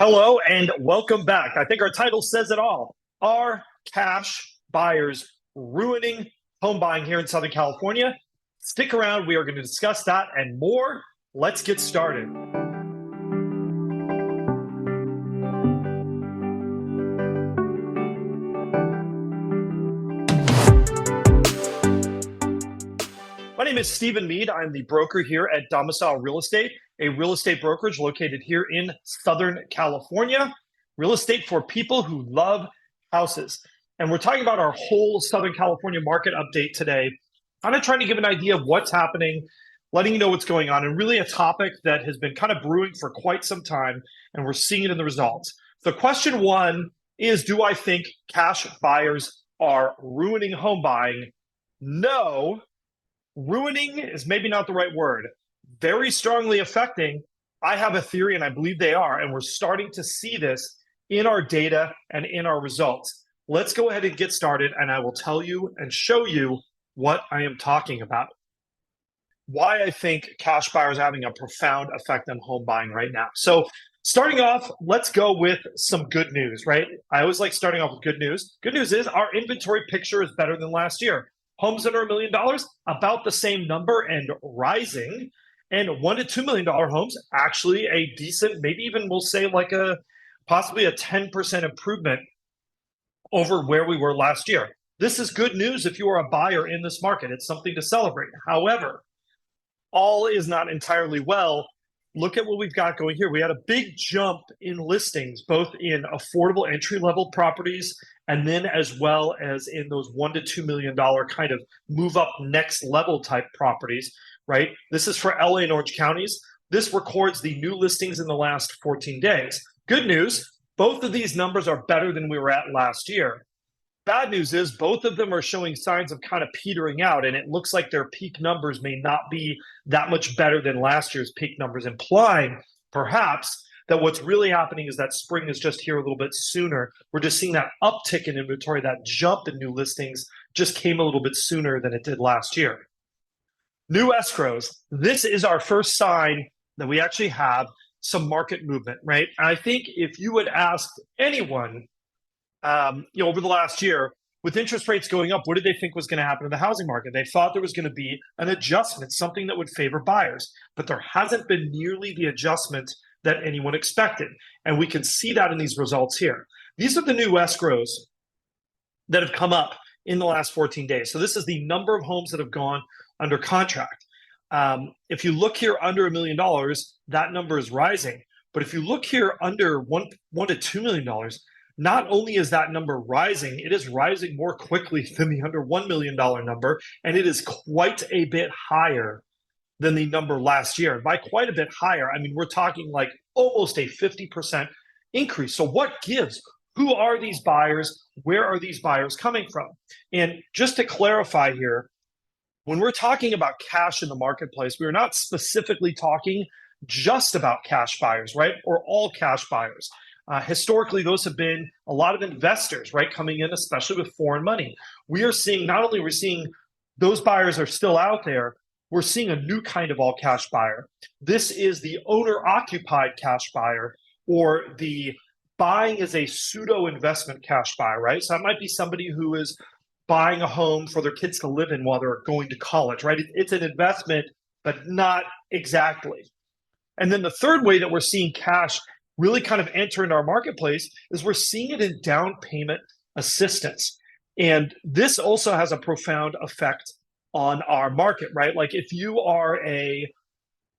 Hello and welcome back. I think our title says it all. Are cash buyers ruining home buying here in Southern California? Stick around. We are going to discuss that and more. Let's get started. My name is Stephen Meade. I'm the broker here at Domicile Real Estate, a real estate brokerage located here in Southern California. Real estate for people who love houses. And we're talking about our whole Southern California market update today. Kind of trying to give an idea of what's happening, letting you know what's going on, and really a topic that has been kind of brewing for quite some time, and we're seeing it in the results. So question one is, do I think cash buyers are ruining home buying? No. Ruining is maybe not the right word. Very strongly affecting. I have a theory, and I believe they are, and we're starting to see this in our data and in our results. Let's go ahead and get started, and I will tell you and show you what I am talking about. Why I think cash buyers are having a profound effect on home buying right now. So starting off, let's go with some good news, right? I always like starting off with good news. Good news is our inventory picture is better than last year. Homes under $1 million, about the same number and rising. And $1 to $2 million homes, actually a decent, maybe even we'll say like possibly a 10% improvement over where we were last year. This is good news if you are a buyer in this market. It's something to celebrate. However, all is not entirely well. Look at what we've got going here. We had a big jump in listings, both in affordable entry-level properties and then as well as in those $1 to $2 million kind of move up next level type properties, right? This is for LA and Orange counties. This records the new listings in the last 14 days. Good news, both of these numbers are better than we were at last year. Bad news is both of them are showing signs of kind of petering out, and it looks like their peak numbers may not be that much better than last year's peak numbers, implying perhaps that what's really happening is that spring is just here a little bit sooner. We're just seeing that uptick in inventory, that jump in new listings just came a little bit sooner than it did last year. New escrows. This is our first sign that we actually have some market movement, right? And I think if you would ask anyone, over the last year, with interest rates going up, what did they think was going to happen in the housing market? They thought there was going to be an adjustment, something that would favor buyers, but there hasn't been nearly the adjustment that anyone expected. And we can see that in these results here. These are the new escrows that have come up in the last 14 days. So this is the number of homes that have gone under contract. If you look here under $1 million, that number is rising. But if you look here under $1 to $2 million, not only is that number rising, it is rising more quickly than the under $1 million number, and it is quite a bit higher than the number last year. By quite a bit higher, I mean, we're talking like almost a 50% increase. So what gives? Who are these buyers? Where are these buyers coming from? And just to clarify here, when we're talking about cash in the marketplace, we're not specifically talking just about cash buyers, right? Or all cash buyers. Historically, those have been a lot of investors, right, coming in, especially with foreign money. We are seeing, not only we're seeing those buyers are still out there, we're seeing a new kind of all cash buyer. This is the owner-occupied cash buyer, or the buying as a pseudo-investment cash buyer, right? So that might be somebody who is buying a home for their kids to live in while they're going to college, right? It's an investment, but not exactly. And then the third way that we're seeing cash really kind of enter into our marketplace is we're seeing it in down payment assistance. And this also has a profound effect on our market, right? Like if you are a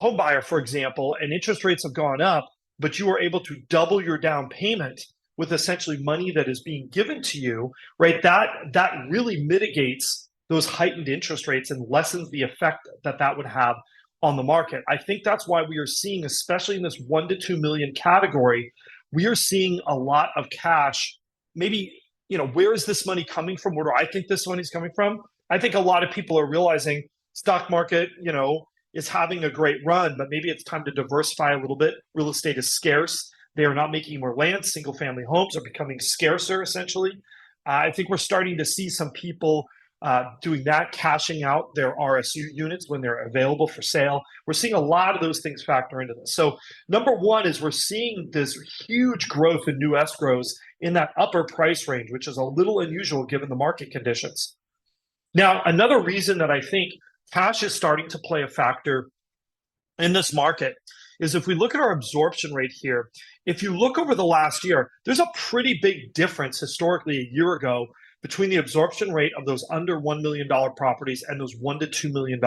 home buyer, for example, and interest rates have gone up, but you are able to double your down payment with essentially money that is being given to you, right? That really mitigates those heightened interest rates and lessens the effect that would have on the market. I think that's why we are seeing, especially in this $1 to $2 million category, we are seeing a lot of cash. Maybe, where is this money coming from? Where do I think this money is coming from? I think a lot of people are realizing stock market, is having a great run, but maybe it's time to diversify a little bit. Real estate is scarce. They are not making more land. Single family homes are becoming scarcer, essentially. I think we're starting to see some people doing that, cashing out their RSU units when they're available for sale. We're seeing a lot of those things factor into this. So number one is we're seeing this huge growth in new escrows in that upper price range, which is a little unusual given the market conditions. Now, another reason that I think cash is starting to play a factor in this market is if we look at our absorption rate here, if you look over the last year, there's a pretty big difference historically a year ago between the absorption rate of those under $1 million properties and those $1 to $2 million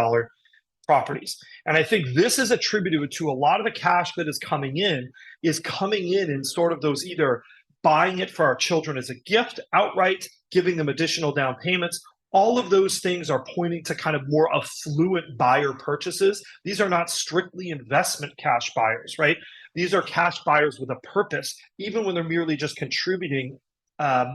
properties. And I think this is attributed to a lot of the cash that is coming in sort of those either buying it for our children as a gift outright, giving them additional down payments. All of those things are pointing to kind of more affluent buyer purchases. These are not strictly investment cash buyers, right? These are cash buyers with a purpose, even when they're merely just contributing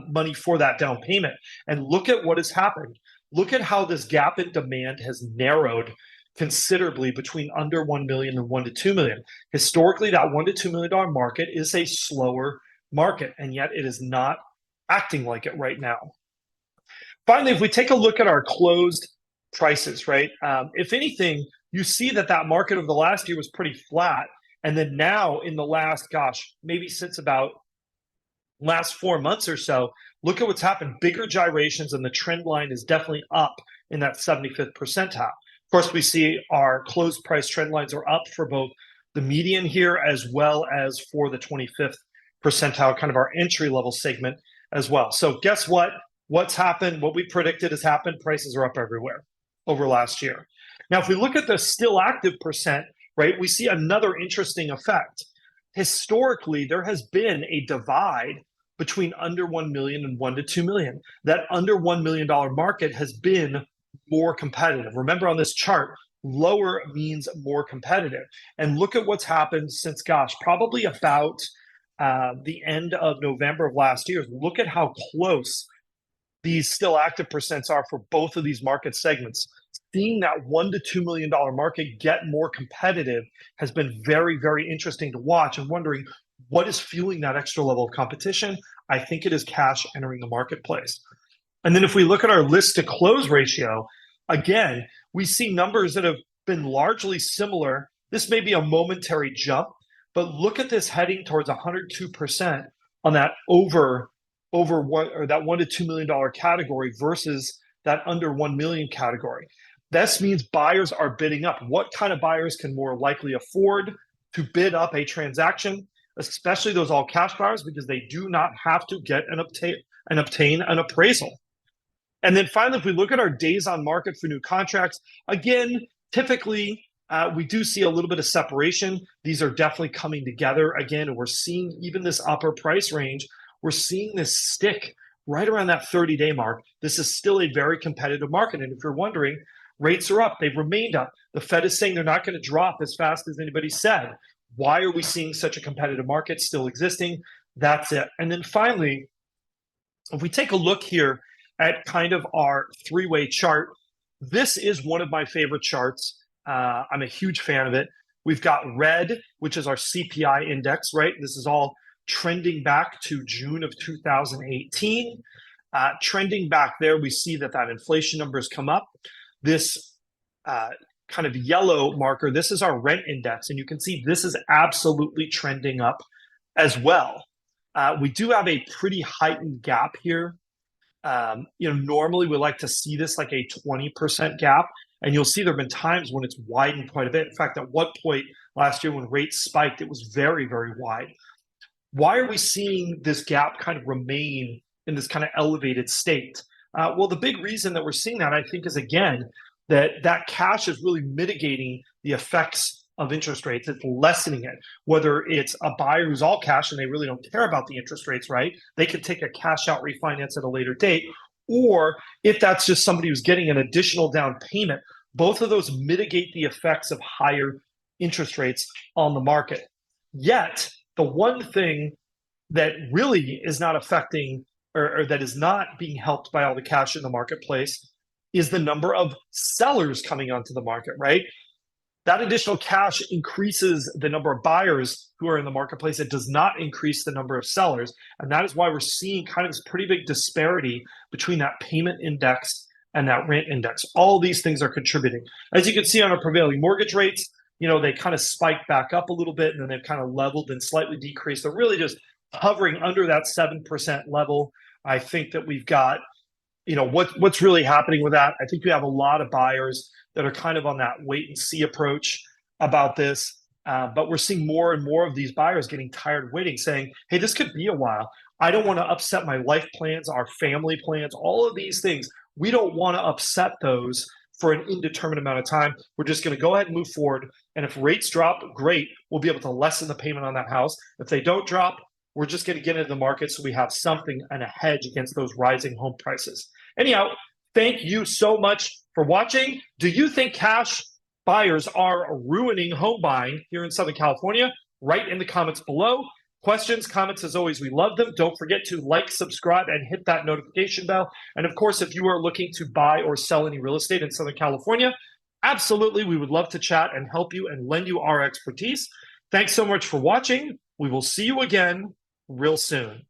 money for that down payment. And look at what has happened. Look at how this gap in demand has narrowed considerably between under 1 million and 1 to 2 million. Historically, that $1 to $2 million market is a slower market, and yet it is not acting like it right now. Finally, if we take a look at our closed prices, right? If anything, you see that that market over the last year was pretty flat. And then now in the last, maybe since about last 4 months or so, look at what's happened. Bigger gyrations, and the trend line is definitely up in that 75th percentile. Of course, we see our closed price trend lines are up for both the median here as well as for the 25th percentile, kind of our entry level segment as well. So guess what? What's happened? What we predicted has happened. Prices are up everywhere over last year. Now, if we look at the still active percent, right, we see another interesting effect. Historically, there has been a divide between under 1 million and 1 to 2 million. That under $1 million market has been more competitive. Remember on this chart, lower means more competitive. And look at what's happened since, probably about the end of November of last year. Look at how close these still active percents are for both of these market segments. Seeing that $1 to $2 million market get more competitive has been very, very interesting to watch, and wondering what is fueling that extra level of competition. I think it is cash entering the marketplace. And then if we look at our list to close ratio, again, we see numbers that have been largely similar. This may be a momentary jump, but look at this heading towards 102% on that over one, or that $1 to $2 million category versus that under 1 million category. This means buyers are bidding up. What kind of buyers can more likely afford to bid up a transaction, especially those all cash buyers, because they do not have to get and obtain an appraisal. And then finally, if we look at our days on market for new contracts, again, typically we do see a little bit of separation. These are definitely coming together again, and we're seeing even this upper price range, we're seeing this stick right around that 30-day mark. This is still a very competitive market. And if you're wondering, rates are up. They've remained up. The Fed is saying they're not going to drop as fast as anybody said. Why are we seeing such a competitive market still existing? That's it. And then finally, if we take a look here at kind of our three-way chart, this is one of my favorite charts. I'm a huge fan of it. We've got red, which is our CPI index, right? This is all trending back to June of 2018. Trending back there, we see that inflation number has come up. This kind of yellow marker, this is our rent index, and you can see this is absolutely trending up as well. We do have a pretty heightened gap here. Normally we like to see this like a 20% gap, and you'll see there have been times when it's widened quite a bit. In fact, at one point last year when rates spiked, it was very, very wide. Why are we seeing this gap kind of remain in this kind of elevated state? Well, the big reason that we're seeing that, I think, is, again, that cash is really mitigating the effects of interest rates. It's lessening it. Whether it's a buyer who's all cash and they really don't care about the interest rates, right? They can take a cash out refinance at a later date. Or if that's just somebody who's getting an additional down payment, both of those mitigate the effects of higher interest rates on the market. Yet, the one thing that really is not affecting, or that is not being helped by all the cash in the marketplace, is the number of sellers coming onto the market, right? That additional cash increases the number of buyers who are in the marketplace. It does not increase the number of sellers. And that is why we're seeing kind of this pretty big disparity between that payment index and that rent index. All these things are contributing. As you can see on our prevailing mortgage rates, they kind of spiked back up a little bit, and then they've kind of leveled and slightly decreased. They're really just hovering under that 7% level. I think that we've got, what's really happening with that. I think we have a lot of buyers that are kind of on that wait and see approach about this. But we're seeing more and more of these buyers getting tired of waiting, saying, hey, this could be a while. I don't want to upset my life plans, our family plans, all of these things. We don't want to upset those for an indeterminate amount of time. We're just going to go ahead and move forward. And if rates drop, great. We'll be able to lessen the payment on that house. If they don't drop, we're just going to get into the market so we have something and a hedge against those rising home prices. Anyhow, thank you so much for watching. Do you think cash buyers are ruining home buying here in Southern California? Write in the comments below. Questions, comments, as always, we love them. Don't forget to like, subscribe, and hit that notification bell. And of course, if you are looking to buy or sell any real estate in Southern California, absolutely, we would love to chat and help you and lend you our expertise. Thanks so much for watching. We will see you again real soon.